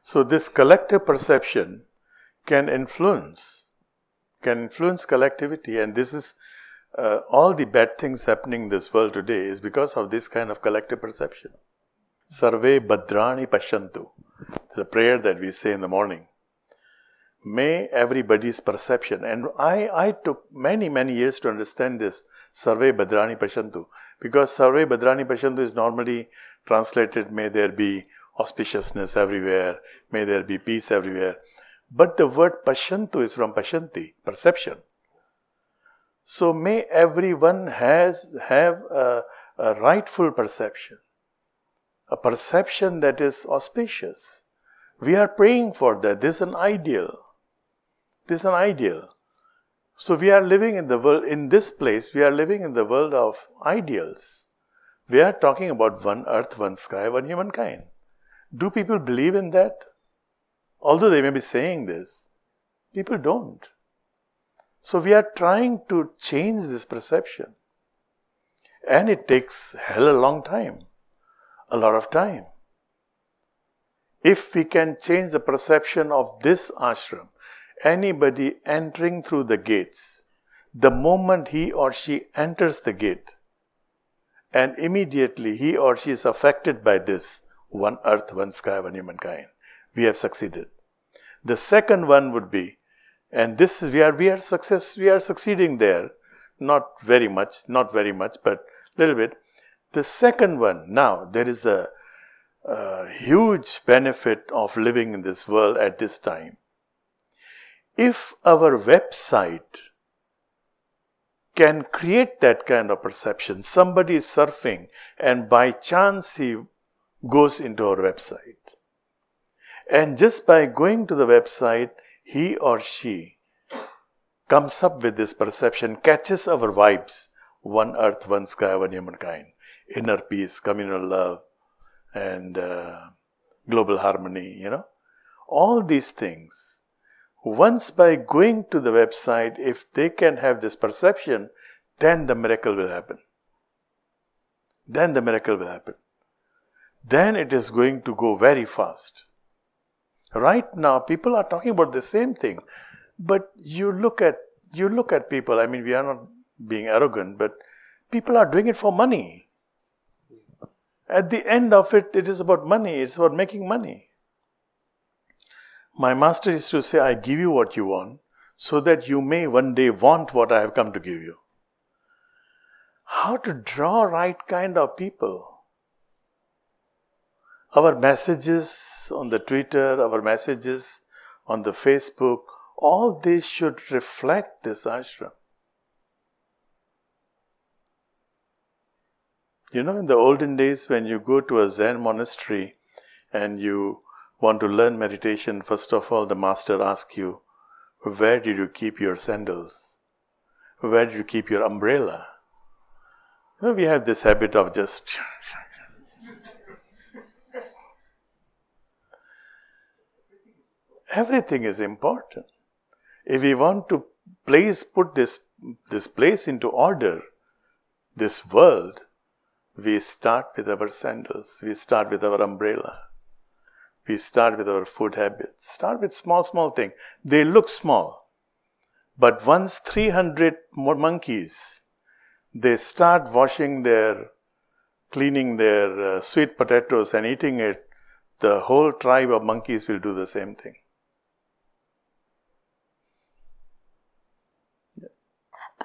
So this collective perception can influence collectivity, and this is all the bad things happening in this world today is because of this kind of collective perception. Sarve Bhadrani Pashantu. It's a prayer that we say in the morning. May everybody's perception, and I took many years to understand this Sarve Bhadrani Pashantu, because Sarve Bhadrani Pashantu is normally translated, may there be auspiciousness everywhere, may there be peace everywhere. But the word Pashantu is from Pashanti, perception. So may everyone have a rightful perception, a perception that is auspicious. We are praying for that. This is an ideal. So we are living in the world, in this place, we are living in the world of ideals. We are talking about one earth, one sky, one humankind. Do people believe in that? Although they may be saying this, people don't. So we are trying to change this perception. And it takes hell a long time, a lot of time. If we can change the perception of this ashram, anybody entering through the gates, the moment he or she enters the gate, and immediately he or she is affected by this, one earth, one sky, one humankind, we have succeeded. The second one would be, and this is we are succeeding there, not very much, but little bit. The second one, now there is a huge benefit of living in this world at this time. If our website can create that kind of perception, somebody is surfing and by chance he goes into our website. And just by going to the website, he or she comes up with this perception, catches our vibes, one earth, one sky, one humankind, inner peace, communal love, and global harmony, all these things. Once by going to the website, if they can have this perception, then the miracle will happen. Then it is going to go very fast. Right now, people are talking about the same thing, but you look at people. I mean, we are not being arrogant, but people are doing it for money. At the end of it, it is about money. It's about making money. My master used to say, I give you what you want, so that you may one day want what I have come to give you. How to draw right kind of people? Our messages on the Twitter, our messages on the Facebook, all this should reflect this ashram. In the olden days, when you go to a Zen monastery and you want to learn meditation, first of all, the master asks you, where did you keep your sandals? Where did you keep your umbrella? We have this habit of just... Everything is important. If we want to put this place into order, this world, we start with our sandals, we start with our umbrella, we start with our food habits, start with small things. They look small, but once 300 more monkeys, they start cleaning their sweet potatoes and eating it, the whole tribe of monkeys will do the same thing.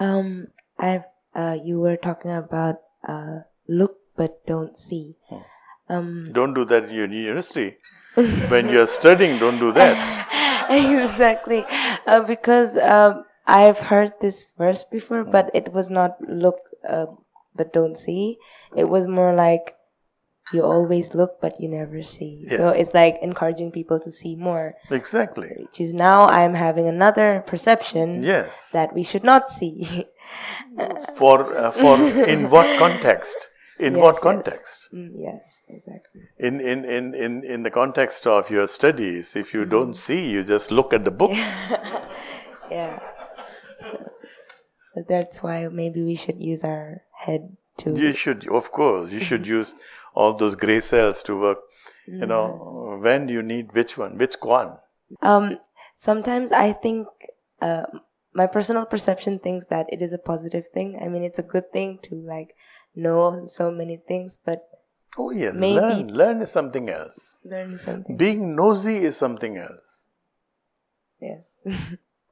You were talking about look but don't see. Don't do that in your university. When you are studying, don't do that. Exactly. Because I've heard this verse before, but it was not look but don't see. It was more like you always look, but you never see. Yeah. So it's like encouraging people to see more. Exactly. Which is now I'm having another perception Yes. that we should not see. For in what context? In Yes, what yes. context? Yes, exactly. In the context of your studies, if you don't see, you just look at the book. Yeah. So that's why maybe we should use our head to. You should, of course, you should use all those gray cells to work. You know, when you need which one, which kwan. Sometimes I think my personal perception thinks that it is a positive thing. I mean, it's a good thing to like know so many things, but Oh yes, maybe learn is something else. learning something. Being nosy is something else. Yes.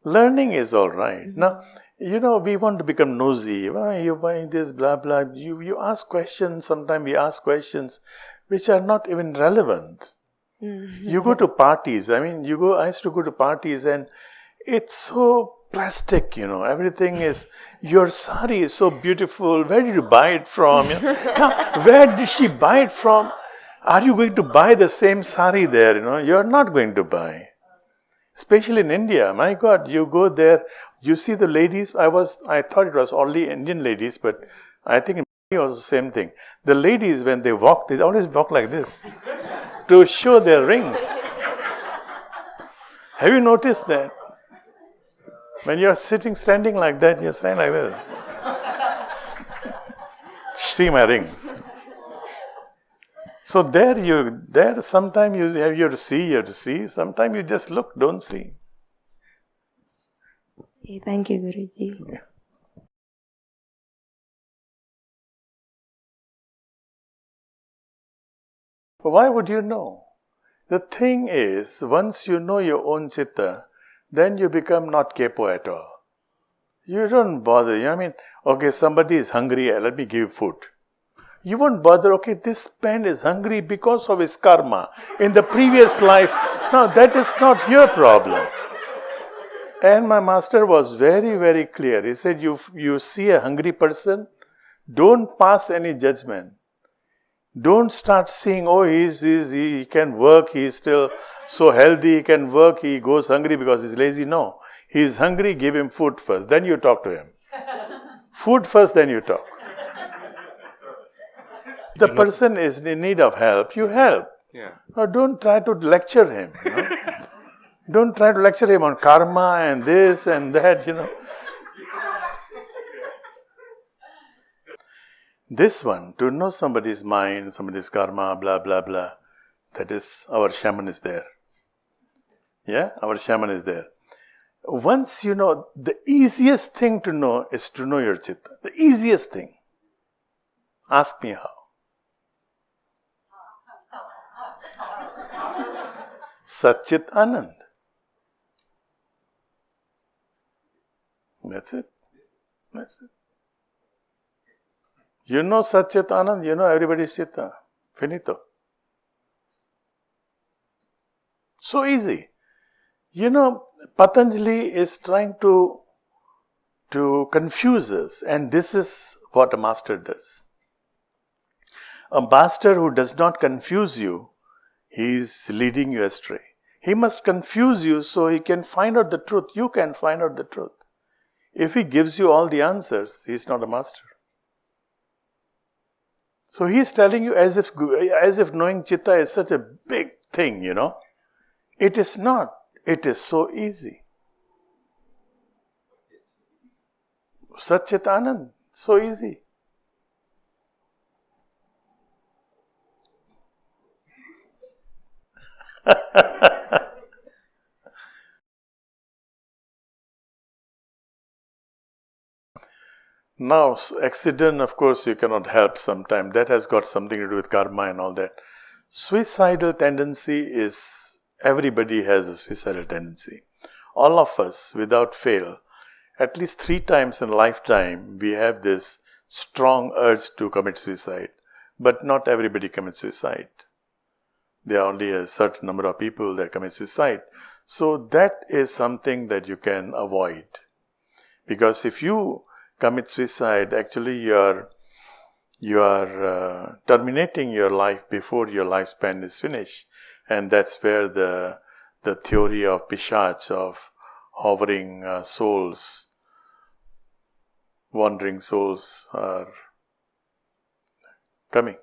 Learning is all right. Now, you know, we want to become nosy. Why are you buying this, blah, blah. You ask questions, sometimes we ask questions which are not even relevant. You go to parties. I mean, I used to go to parties and it's so plastic, you know. Everything is, your sari is so beautiful. Where did you buy it from? You know? Where did she buy it from? Are you going to buy the same sari there? You know, you're not going to buy. Especially in India, my God, you go there, you see the ladies. I thought it was only Indian ladies, but I think in India was the same thing. The ladies, when they walk, they always walk like this to show their rings. Have you noticed that? When you're standing like that, you're standing like this. See my rings. So there sometimes you have to see. Sometimes you just look, don't see. Okay, thank you, Guruji. Yeah. Why would you know? The thing is, once you know your own chitta, then you become not kepo at all. You don't bother. I mean, okay, somebody is hungry, let me give food. You won't bother, okay, this man is hungry because of his karma in the previous life. No, that is not your problem. And my master was very, very clear. He said, you see a hungry person, don't pass any judgment. Don't start seeing, oh, he can work, he's still so healthy, he can work, he goes hungry because he's lazy. No, he's hungry, give him food first, then you talk to him. Food first, then you talk. The person is in need of help, you help. Yeah. Or don't try to lecture him. You know? Don't try to lecture him on karma and this and that, you know. This one, to know somebody's mind, somebody's karma, blah, blah, blah, that is, our shaman is there. Yeah, our shaman is there. Once you know, the easiest thing to know is to know your chitta. The easiest thing. Ask me how. Satchit Anand. That's it. That's it. You know Satchit Anand, you know everybody's chitta. Finito. So easy. You know, Patanjali is trying to confuse us, and this is what a master does. A master who does not confuse you, he is leading you astray. He must confuse you so he can find out the truth. You can find out the truth. If he gives you all the answers, he is not a master. So he is telling you as if knowing chitta is such a big thing, you know. It is not. It is so easy. Satchit Anand, so easy. Now, accident, of course, you cannot help sometimes. That has got something to do with karma and all that. Suicidal tendency is, everybody has a suicidal tendency. All of us, without fail, at least 3 times in a lifetime, we have this strong urge to commit suicide. But not everybody commits suicide. There are only a certain number of people that commit suicide. So that is something that you can avoid. Because if you commit suicide, actually you're You are terminating your life before your lifespan is finished, and that's where the theory of Pishach, of hovering souls, wandering souls, are coming.